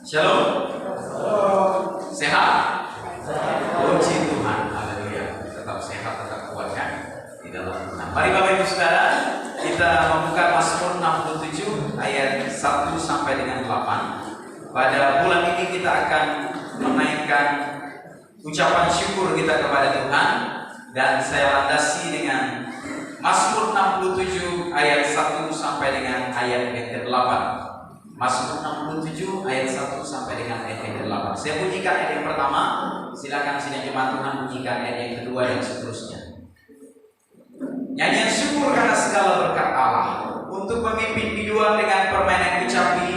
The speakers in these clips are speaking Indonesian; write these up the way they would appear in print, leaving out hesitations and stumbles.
Shalom. Sehat? Puji Tuhan. Haleluya. Tetap sehat, tetap kuat kan di dalam Tuhan. Mari Bapak Ibu Saudara, kita membuka Mazmur 67 ayat 1 sampai dengan 8. Pada bulan ini kita akan menaikkan ucapan syukur kita kepada Tuhan, dan saya landasi dengan Mazmur 67 ayat 1 sampai dengan ayat yang ke-8. Mazmur 67 ayat 1 sampai dengan ayat yang ke-8. Saya bunyikan ayat yang pertama, silakan sidang jemaat Tuhan bunyikan ayat yang kedua dan seterusnya. Nyanyian syukur karena segala berkat Allah. Untuk pemimpin biduan dengan permainan kecapi,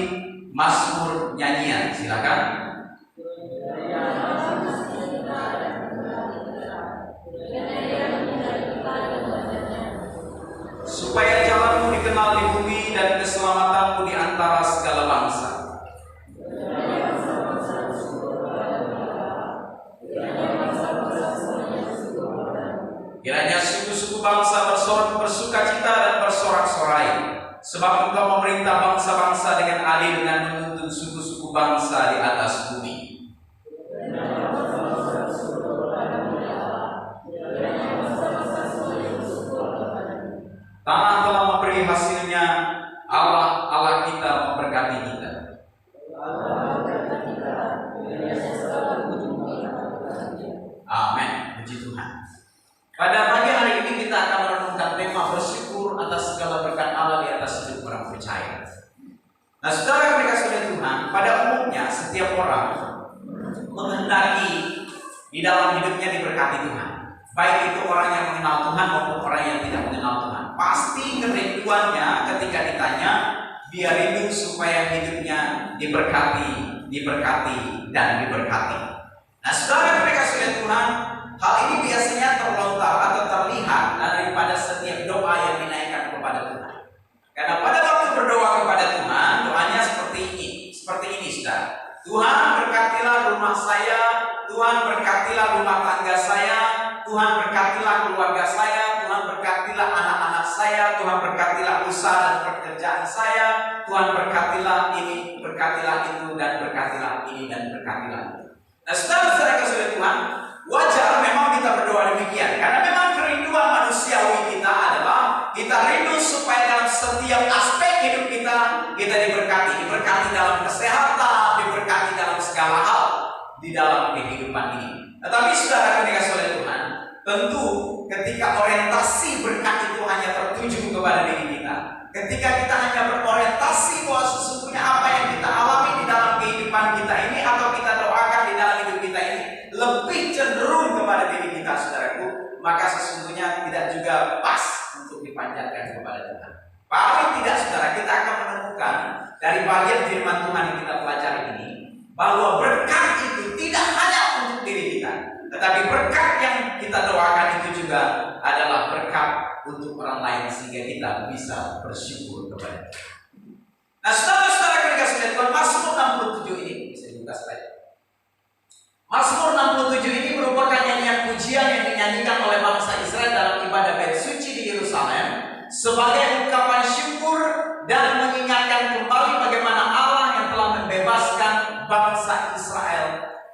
Mazmur nyanyian, silakan. Supaya jalanmu dikenal di bumi dan keselamatanmu di antara segala bangsa. Kiranya suku-suku bangsa bersukacita dan bersorak-sorai, sebab Engkau memerintah bangsa-bangsa dengan adil dan menuntun suku-suku bangsa di atas bumi. Tanah telah memberi hasilnya, Allah kita memberkati kita. Amin. Puji Tuhan. Pada pagi hari ini kita akan merenungkan tema bersyukur atas segala berkat Allah di atas hidup orang percaya. Nah, saudara yang dikasihi oleh Tuhan, pada umumnya setiap orang menghendaki di dalam hidupnya diberkati Tuhan. Baik itu orang yang mengenal Tuhan maupun orang yang tidak mengenal Tuhan. Pasti kerinduannya ketika ditanya, dia rindu supaya hidupnya diberkati dan diberkati. Nah, saudara yang dikasihi oleh Tuhan, hal ini biasanya terlontar atau terlihat daripada setiap doa yang dinaikkan kepada Tuhan. Karena pada waktu berdoa kepada Tuhan, doanya seperti ini, saudara. Tuhan berkatilah rumah saya, Tuhan berkatilah rumah tangga saya, Tuhan berkatilah keluarga saya, Tuhan berkatilah anak-anak saya, Tuhan berkatilah usaha dan pekerjaan saya, Tuhan berkatilah ini, berkatilah itu, dan berkatilah ini, dan berkatilah itu. Nah, saudara-saudara kasih Tuhan, wajar memang kita berdoa demikian, karena memang kerinduan manusiawi kita adalah kita rindu supaya dalam setiap aspek hidup kita diberkati dalam kesehatan, diberkati dalam segala hal di dalam kehidupan ini. Tetapi saudara yang dikasihi oleh Tuhan, tentu ketika orientasi berkat itu hanya tertuju kepada diri kita, ketika kita hanya berorientasi bahwa sesungguhnya apa yang kita alami di dalam kehidupan kita ini atau kita doakan di dalam hidup kita ini lebih cenderung kepada diri kita, saudaraku, maka sesungguhnya tidak juga pas untuk dipanjatkan kepada Tuhan. Paling tidak, saudara, kita akan menemukan dari bagian firman Tuhan yang kita pelajari ini bahwa berkat itu tidak hanya untuk diri kita, tetapi berkat yang kita doakan itu juga adalah berkat untuk orang lain sehingga kita bisa bersyukur kepada Tuhan. Nah, saudara-saudara yang dikasihi Tuhan, Mazmur 67 ini bisa dibuka slide. Mazmur 67 ini merupakan nyanyian pujian yang dinyanyikan oleh bangsa Israel dalam ibadah bait suci di Yerusalem sebagai ungkapan syukur dan mengingatkan kembali bagaimana Allah yang telah membebaskan bangsa Israel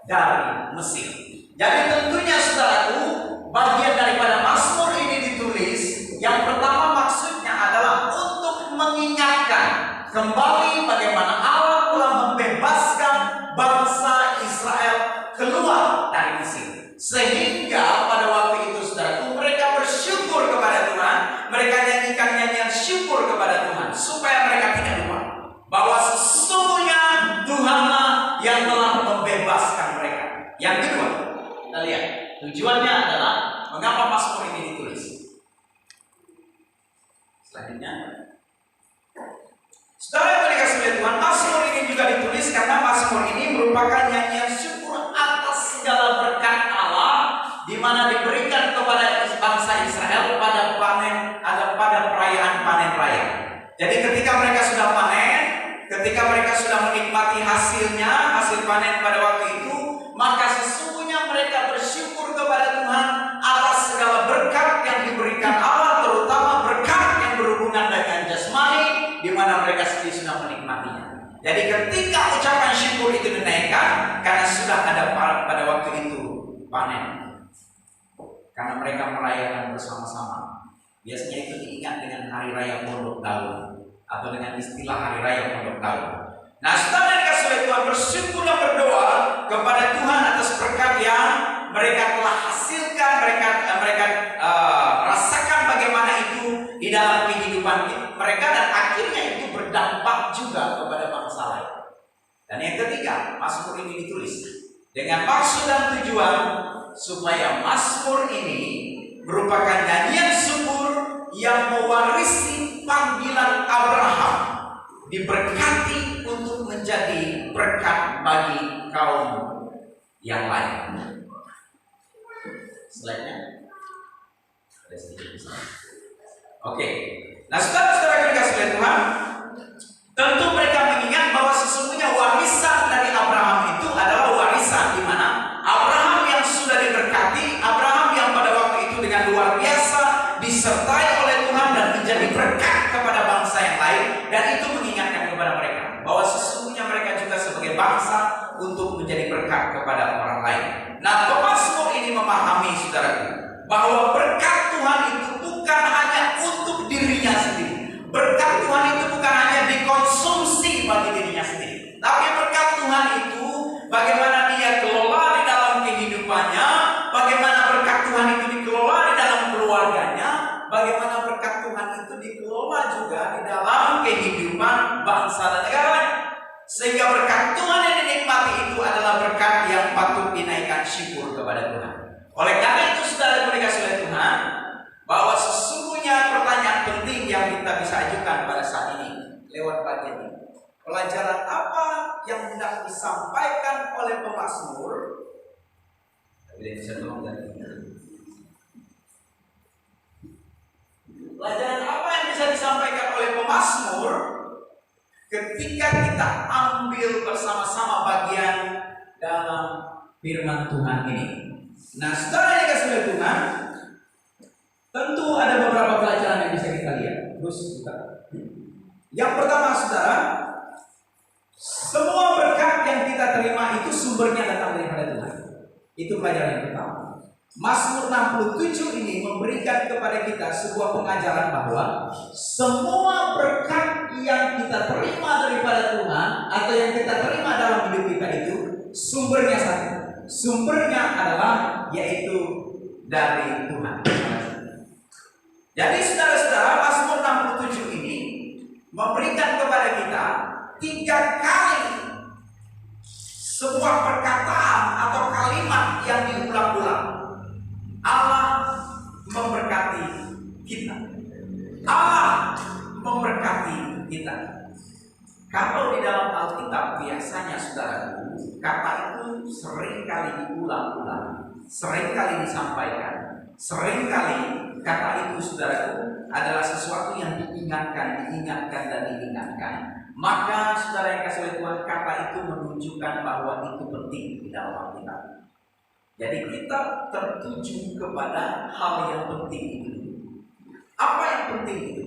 dari Mesir. Jadi tentunya, saudaraku, bagian daripada Mazmur ini ditulis, yang pertama maksudnya adalah untuk mengingatkan kembali bagaimana Allah telah membebaskan bangsa Israel keluar dari Mesir. Sehingga pada waktu itu, saudaraku, mereka bersyukur kepada Tuhan, mereka nyanyikan nyanyian syukur kepada Tuhan, supaya mereka tidak lupa bahwa sesungguhnya Tuhanlah yang telah membebaskan mereka. Yang kedua, kita lihat tujuannya adalah mengapa Mazmur ini ditulis. Selanjutnya, saudara yang dikasihi Tuhan, Mazmur ini juga ditulis karena Mazmur ini merupakan nyanyian syukur atas segala berkat Allah di mana diberikan kepada bangsa Israel pada perayaan panen raya. Jadi ketika mereka sudah panen, ketika mereka sudah menikmati hasilnya, hasil panen pada waktu itu, maka sesungguhnya mereka bersyukur kepada Tuhan atas segala berkat yang diberikan Allah, terutama berkat yang berhubungan dengan jasmani, di mana mereka sendiri sudah menikmatinya. Jadi ketika ucapan syukur itu karena mereka merayakan bersama-sama. Biasanya itu diingat dengan hari raya Pondok Daun atau dengan istilah hari raya Pondok Daun. Nah, saudara yang dikasihi oleh Tuhan, bersyukur dan berdoa kepada Tuhan atas berkat yang mereka telah hasilkan, mereka rasakan bagaimana itu di dalam kehidupan mereka, dan akhirnya itu berdampak juga kepada bangsa lain. Dan yang ketiga, Mazmur ini ditulis dengan maksud dan tujuan supaya Mazmur ini merupakan nyanyian syukur yang mewarisi panggilan Abraham, diberkati untuk menjadi berkat bagi kaum yang lain. Slide-nya ada sedikit. Oke. Nah, saudara-saudara yang dikasihi oleh Tuhan, tentu mereka mengingat bahwa sesungguhnya warisan dari Abraham itu adalah warisan di mana Abraham yang sudah diberkati, Abraham yang pada waktu itu dengan luar biasa disertai oleh Tuhan dan menjadi berkat kepada bangsa yang lain, dan itu mengingatkan kepada mereka bahwa sesungguhnya mereka juga sebagai bangsa untuk menjadi berkat kepada orang lain. Nah, pemazmur ini memahami, saudaraku, bahwa berkat Tuhan itu bukan hanya untuk dirinya sendiri. Berkat Tuhan itu bukan hanya dikonsumsi bagi dirinya sendiri, tapi berkat Tuhan itu bagaimana dia kelola di dalam kehidupannya, bagaimana berkat Tuhan itu dikelola di dalam keluarganya, bagaimana berkat Tuhan itu dikelola juga di dalam kehidupan bangsa dan negara. Sehingga berkat Tuhan yang dinikmati itu adalah berkat yang patut dinaikkan syukur kepada Tuhan. Oleh karena itu, saudara dikasihi oleh Tuhan, bahwa sesungguhnya pertanyaan penting yang kita bisa ajukan pada saat ini lewat bagian ini, pelajaran apa yang hendak disampaikan oleh pemazmur? Pelajaran apa yang bisa disampaikan oleh pemazmur ketika kita ambil bersama-sama bagian dalam firman Tuhan ini? Nah, saudara yang dikasihi oleh Tuhan, tentu ada beberapa pelajaran yang bisa kita lihat. Terus kita. Yang pertama, saudara, semua berkat yang kita terima itu sumbernya datang daripada Tuhan. Itu pelajaran yang pertama. Mazmur 67 ini memberikan kepada kita sebuah pengajaran bahwa semua berkat yang kita terima daripada Tuhan atau yang kita terima dalam hidup kita itu sumbernya satu. Sumbernya adalah yaitu dari Tuhan. Jadi saudara-saudara, Mazmur 67 ini memberikan kepada kita 3 kali sebuah perkataan atau kalimat yang diulang-ulang. Allah memberkati kita. Allah memberkati kita. Kalau di dalam Alkitab biasanya, saudara, kata itu sering kali diulang-ulang, sering kali disampaikan, sering kali kata itu, saudaraku, adalah sesuatu yang diingatkan dan diingatkan. Maka saudara yang kasih oleh Tuhan, kata itu menunjukkan bahwa itu penting di dalam Alkitab. Jadi kita tertuju kepada hal yang penting itu. Apa yang penting itu?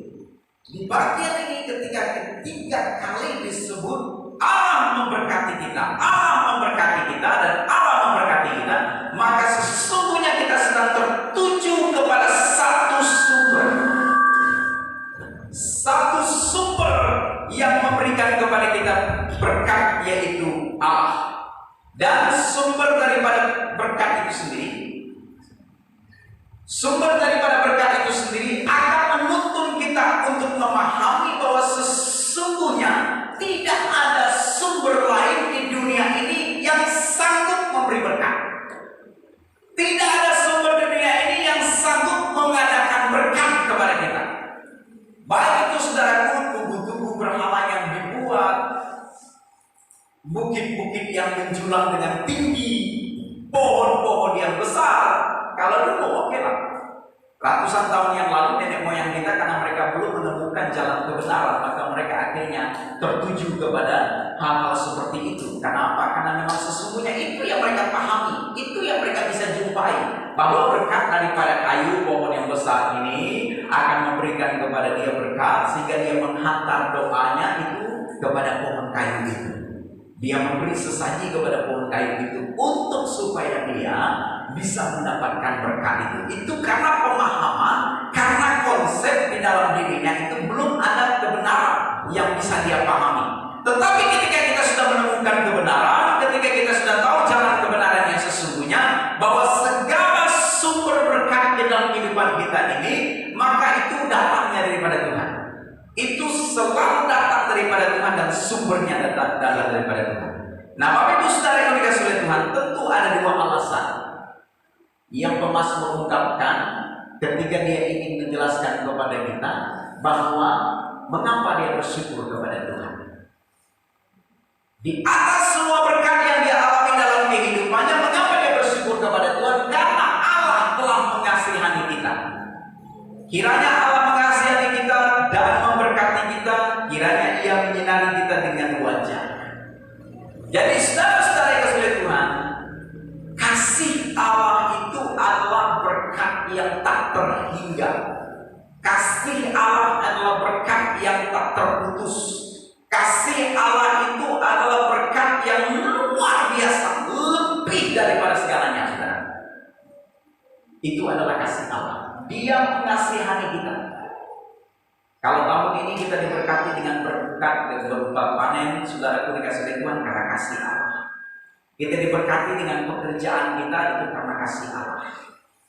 Di bagian ini ketika 3 kali disebut Allah memberkati kita, Allah memberkati kita, dan Allah memberkati kita, maka sesungguhnya kita sedang tertuju kepada satu sumber. Satu sumber yang memberikan kepada kita berkat, yaitu Allah. Dan sumber daripada berkat itu sendiri, akan menuntun kita untuk memahami bahwa sesungguhnya tidak ada sumber lain di dunia ini yang sanggup memberi berkat. Tidak ada sumber di dunia ini yang sanggup mengadakan berkat kepada kita. Baik itu, saudaraku, tubuh-tubuh berhala yang dibuat, bukit-bukit yang menjulang dengan tinggi, pohon-pohon yang besar. Kalau dulu oke lah, ratusan tahun yang lalu nenek moyang kita, karena mereka belum menemukan jalan kebenaran, maka mereka akhirnya tertuju kepada hal-hal seperti itu. Kenapa? Karena memang sesungguhnya itu yang mereka pahami, itu yang mereka bisa jumpai, bahwa berkat daripada kayu pohon yang besar ini akan memberikan kepada dia berkat, sehingga dia menghantar doanya itu kepada pohon kayu itu. Dia memberi sesaji kepada pohon kayu itu untuk supaya dia bisa mendapatkan berkat itu. Itu karena pemahaman, karena konsep di dalam dirinya itu belum ada kebenaran yang bisa dia pahami. Tetapi ketika kita sudah menemukan kebenaran, ketika kita sudah tahu jalan kebenaran yang sesungguhnya, bahwa segala sumber berkat di dalam kehidupan kita ini, maka itu datangnya daripada Tuhan. Itu selalu datang daripada Tuhan dan sumbernya datang daripada Tuhan. Nah, Bapak Ibu Saudara yang dikasihi oleh Tuhan, tentu ada dua alasan yang pemazmur ungkapkan ketika dia ingin menjelaskan kepada kita bahwa mengapa dia bersyukur kepada Tuhan. Di atas semua berkat yang dia alami dalam kehidupannya, mengapa dia bersyukur kepada Tuhan? Karena Allah telah mengasihani kita. Kiranya Allah mengasihani kita dan memberkati kita, kiranya Ia menyinari kita dengan wajah. Jadi saudara-saudara yang dikasihi Tuhan, kasih Allah itu adalah berkat yang tak terhingga. Kasih Allah adalah berkat yang tak terputus. Kasih Allah itu adalah berkat yang luar biasa, lebih daripada segalanya, saudara. Itu adalah kasih Allah. Dia mengasihani kita. Kalau tahun ini kita diberkati dengan berkat dan berupa panen, saudaraku dikasihi Tuhan, karena kasih Allah. Kita diberkati dengan pekerjaan kita, itu karena kasih Allah.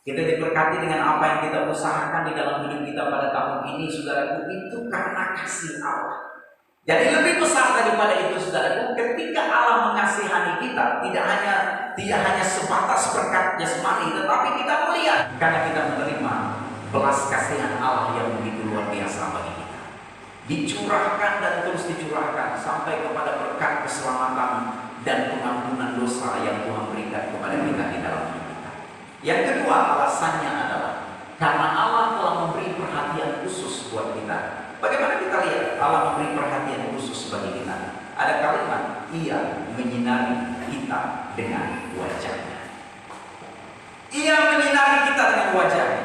Kita diberkati dengan apa yang kita usahakan di dalam hidup kita pada tahun ini, saudaraku, itu karena kasih Allah. Jadi lebih besar daripada itu, saudaraku, ketika Allah mengasihani kita, tidak hanya sebatas berkat jasmani, tetapi kita melihat karena kita menerima belas kasihan Allah yang begitu luar biasa bagi kita. Dicurahkan dan terus dicurahkan sampai kepada berkat keselamatan dan pengampunan dosa yang Tuhan berikan kepada kita di dalam hidup kita. Yang kedua alasannya adalah karena Allah telah memberi perhatian khusus buat kita. Bagaimana kita lihat Allah memberi perhatian khusus bagi kita? Ada kalimat, Ia menyinari kita dengan wajahnya. Ia menyinari kita dengan wajahnya.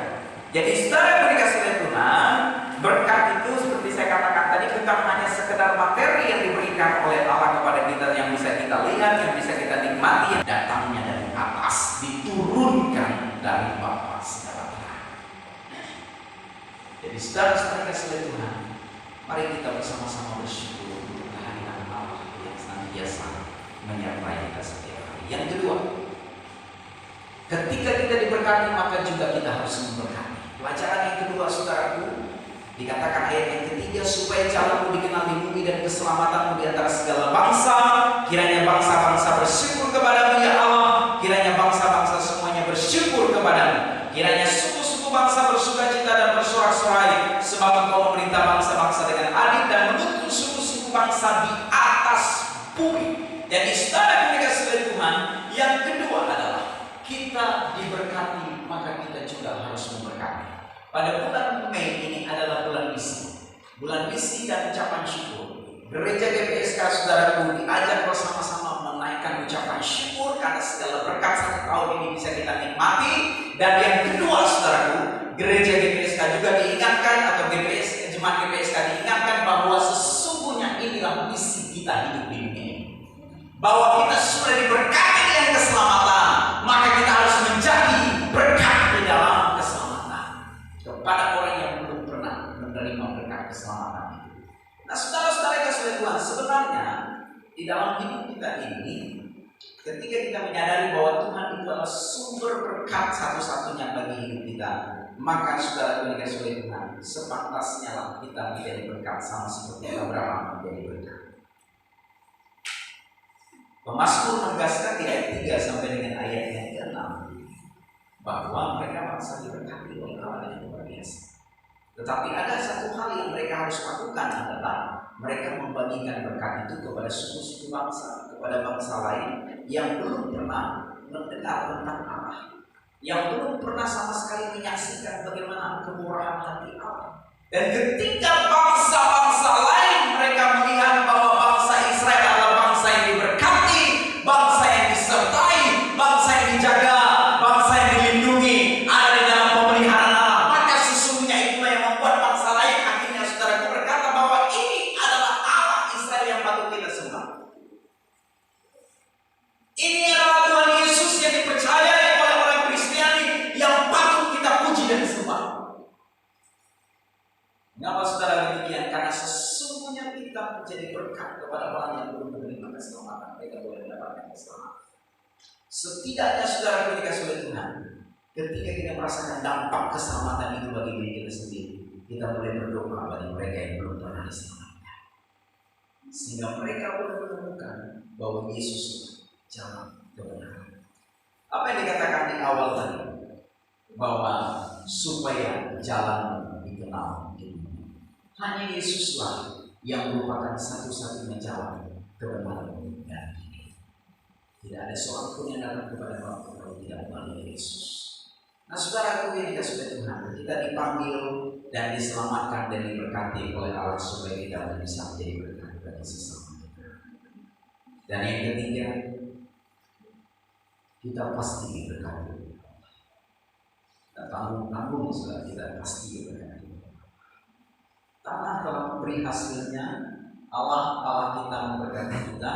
Jadi saudara yang dikasihi oleh Tuhan, berkat itu seperti saya katakan tadi bukan hanya sekedar materi yang diberikan oleh Allah kepada kita yang bisa kita lihat, yang bisa kita nikmati, yang datangnya dari atas, diturunkan dari Bapa segala terang. Jadi saudara-saudara yang dikasihi oleh Tuhan, mari kita bersama-sama bersyukur untuk kehadiran Allah yang senantiasa menyertai kita setiap hari. Yang kedua, ketika kita diberkati maka juga kita harus memberkati. Pelajaran yang kedua, saudaraku, dikatakan ayat yang ketiga, supaya jalanmu dikenal di bumi dan keselamatanmu di antara segala bangsa. Kiranya bangsa-bangsa bersyukur kepadamu ya Allah. Kiranya bangsa-bangsa semuanya bersyukur kepadamu. Kiranya suku-suku bangsa bersukacita dan bersorak-sorai, sebab Engkau memerintah bangsa-bangsa dengan adil dan menuntun suku-suku bangsa di atas bumi. Jadi saudara yang dikasihi oleh Tuhan, yang kedua adalah kita diberkati maka kita juga harus memberkati. Pada bulan Mei ini adalah bulan misi dan ucapan syukur. Gereja GPSK saudaraku diajak bersama-sama menaikkan ucapan syukur karena segala berkat satu tahun ini bisa kita nikmati. Dan yang kedua, saudaraku, gereja GPSK juga diingatkan atau jemaat GPSK diingatkan bahwa sesungguhnya inilah misi kita hidup di dunia ini. Bahwa kita sudah diberkati dengan keselamatan, maka kita harus menjadi berkat di dalam keselamatan kepada orang yang belum pernah menerima berkat keselamatan itu. Nah, saudara-saudara yang dikasihi Tuhan, sebenarnya di dalam hidup kita ini, ketika kita menyadari bahwa Tuhan itu adalah sumber berkat satu-satunya bagi hidup kita, maka saudara yang dikasihi Tuhan, sepantasnya lah kita menjadi berkat sama seperti Abraham menjadi berkat. Pemazmur menegaskan di ayat 3 sampai dengan ayat yang ke-6 bahwa mereka bangsa diberkati oleh Allah yang luar biasa. Tetapi ada satu hal yang mereka harus lakukan adalah mereka membagikan berkat itu kepada suku-suku bangsa, kepada bangsa lain yang belum pernah mendengar tentang Allah, yang belum pernah sama sekali menyaksikan bagaimana kemurahan hati Allah. Dan ketika bangsa-bangsa lain mereka melihat bahwa bangsa Israel adalah bangsa yang diberkati, bangsa yang disertai, bangsa yang dijaga, bangsa yang dilindungi, ada di dalam pemeliharaan Allah, maka sesungguhnya itulah yang membuat bangsa lain akhirnya saudaraku berkata bahwa ini adalah Allah Israel yang patut kita sembah. keselamatan. Setidaknya saudara ketika sudah Tuhan, ketika kita merasakan dampak keselamatan itu bagi diri kita sendiri, kita boleh berdoa bagi mereka yang belum pernah diselamatkan, sehingga mereka boleh menemukan bahwa Yesus jalan kebenaran. Apa yang dikatakan di awal tadi, bahwa supaya jalan dikenal, hanya Yesuslah yang merupakan satu-satunya jalan kebenaran dan hidup. Tidak ada seorang pun yang datang kepada Bapa kalau tidak melalui Yesus. Nah, saudaraku yang dikasihi Tuhan, kita dipanggil dan diselamatkan dan diberkati oleh Allah supaya kita bisa menjadi berkat bagi sesama kita. Dan yang ketiga, kita pasti diberkati. Dan tanggung-tanggung sudah kita pasti diberkati. Tanah telah memberi hasilnya. Allah kita memberkati kita,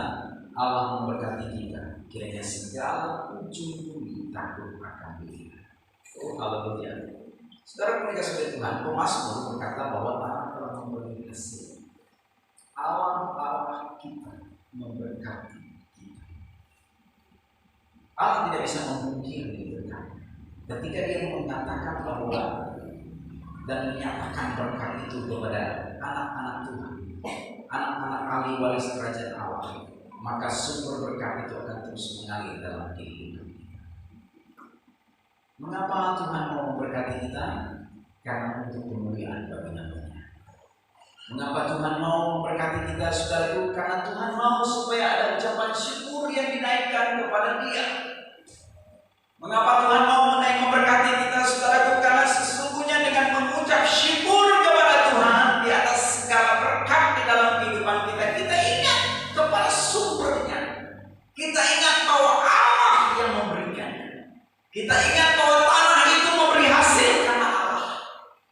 Allah memberkati kita. Kiranya segala ujung bumi takut akan diri. Oh, haleluya. Saudara mereka sudah Tuhan, Pemasmur berkata bahwa tanah telah memberi hasil. Allah kita memberkati kita. Allah tidak bisa memungkiri berkat. Ketika Dia mengatakan bahwa dan menyatakan berkat itu kepada anak-anak Tuhan, anak-anak ahli waris kerajaan Allah, maka sumber berkat itu akan terus mengalir dalam kehidupan kita. Mengapa Tuhan mau memberkati kita? Karena untuk kemuliaan bagi nama-Nya. Mengapa Tuhan mau memberkati kita, saudaraku? Karena Tuhan mau supaya ada ucapan syukur yang dinaikkan kepada Dia. Mengapa Tuhan mau memberkati kita, saudaraku? Karena sesungguhnya dengan mengucap syukur kepada Tuhan di atas segala berkat di dalam kehidupan kita, kita ingat kepada sumbernya. Kita ingat bahwa Allah yang memberikannya. Kita ingat bahwa tanah itu memberi hasil karena Allah.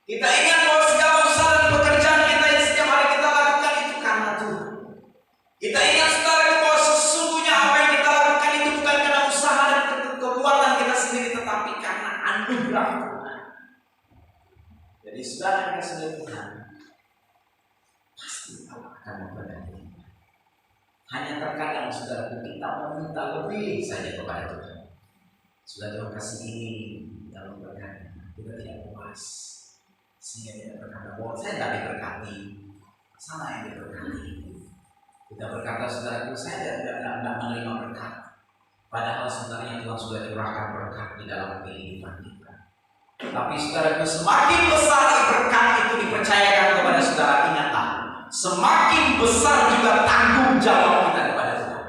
Kita ingat bahwa segala usaha dan pekerjaan kita yang setiap hari kita lakukan itu karena Tuhan. Kita ingat saudaraku bahwa sesungguhnya apa yang kita lakukan itu bukan karena usaha dan kekuatan kita sendiri, tetapi karena anugerah Tuhan. Jadi saudara yang sudah Tuhan, pasti Allah akan memberkati kita. Hanya terkadang saudara kita meminta lebih saja kepada Tuhan. Sudah Tuhan kasih ini dalam berkat, kita tidak puas, sehingga kita berkata bahwa saya tidak diberkati, sana yang diberkati. Kita berkata saudaraku, saya tidak menerima berkat, padahal sebenarnya Tuhan sudah curahkan berkat di dalam kehidupan kita. Tapi saudaraku, semakin besar berkat itu dipercayakan kepada saudara, ingatlah, semakin besar juga tanggung jawab kita kepada Tuhan.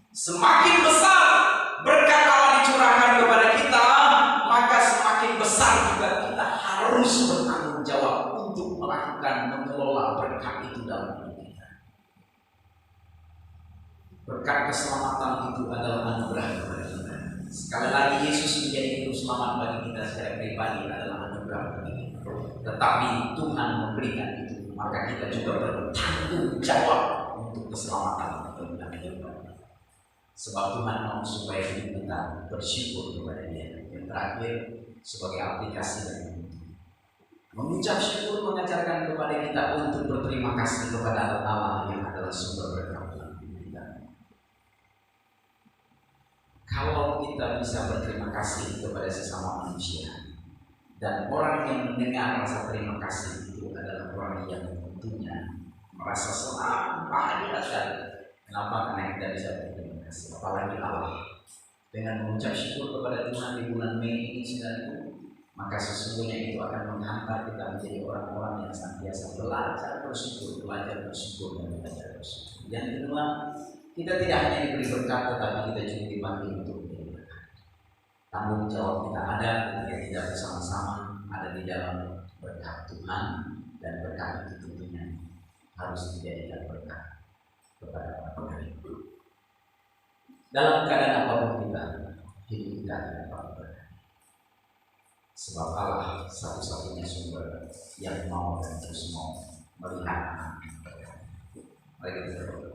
Semakin besar berkat Allah dicurahkan kepada kita, maka semakin besar juga kita harus bertanggung jawab untuk melakukan, mengelola berkat itu dalam hidup kita. Berkat keselamatan itu adalah anugerah kepada kita. Sekali lagi, Yesus menjadi juru selamat bagi kita secara pribadi adalah anugerah bagi kita. Tetapi Tuhan memberikan itu, maka kita juga bertanggung jawab untuk keselamatan kita. Sebab Tuhan mau supaya kita bersyukur kepada Dia. Yang terakhir, sebagai aplikasi dari mengucap syukur mengajarkan kepada kita untuk berterima kasih kepada Allah yang adalah sumber berkat kita. Kalau kita bisa berterima kasih kepada sesama manusia, dan orang yang mendengar rasa terima kasih itu adalah orang yang tentunya merasa senang, bahagia sekali. Kenapa? Karena kita bisa berterima kasih, apalagi Allah. Dengan mengucap syukur kepada Tuhan di bulan Mei ini, saudaraku, maka sesungguhnya itu akan menghantar kita menjadi orang-orang yang senantiasa belajar bersyukur, dan belajar bersyukur. Yang kedua, kita tidak hanya diberi berkat, tetapi kita juga dipanggil untuk menjadi berkat. Tanggung jawab kita ada ketika kita bersama-sama ada di dalam berkat Tuhan, dan berkat itu tentunya harus dijadikan berkat kepada orang lain. Dalam keadaan apapun kita, hidup kita tidak berkat. Sebab Allah satu-satunya sumber yang mau dan terus mau melihat. Mari kita berdoa.